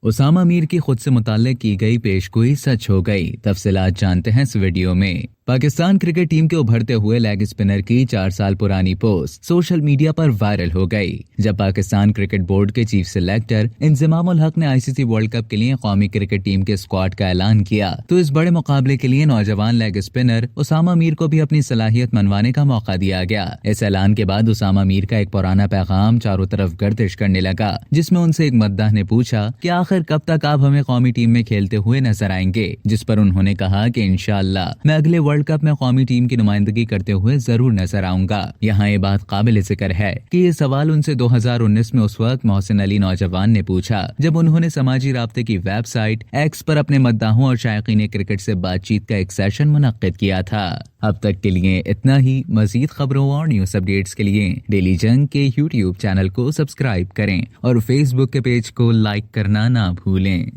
उसामा मीर की खुद से मुताल्लिक की गई पेशगोई सच हो गई। तफसीलात जानते हैं इस वीडियो में। पाकिस्तान क्रिकेट टीम के उभरते हुए लेग स्पिनर की 4 साल पुरानी पोस्ट सोशल मीडिया पर वायरल हो गई। जब पाकिस्तान क्रिकेट बोर्ड के चीफ सिलेक्टर इंजमामुल हक ने आईसीसी वर्ल्ड कप के लिए कौमी क्रिकेट टीम के स्क्वाड का ऐलान किया तो इस बड़े मुकाबले के लिए नौजवान लेग स्पिनर उसामा मीर को भी अपनी सलाहियत मनवाने का मौका दिया गया। इस ऐलान के बाद उसामा मीर का एक पुराना पैगाम चारों तरफ गर्दिश करने लगा, जिसमें उनसे एक मद्दाह ने पूछा कि आखिर कब तक आप हमें कौमी टीम में खेलते हुए नजर आएंगे, जिस पर उन्होंने कहा कि इंशाअल्लाह मैं अगले वर्ल्ड कप में कौमी टीम की नुमाइंदगी करते हुए जरूर नजर आऊंगा। यहाँ ये बात काबिल जिक्र है कि ये सवाल उनसे 2019 में उस वक्त मोहसिन अली नौजवान ने पूछा, जब उन्होंने समाजी राब्ते की वेबसाइट एक्स पर अपने मद्दाहों और शायकीन क्रिकेट से बातचीत का एक सेशन मुनक्किद किया था। अब तक के लिए इतना ही। मजीद खबरों और न्यूज अपडेट्स के लिए डेली जंग के यूट्यूब चैनल को सब्सक्राइब करें और फेसबुक के पेज को लाइक करना ना भूलें।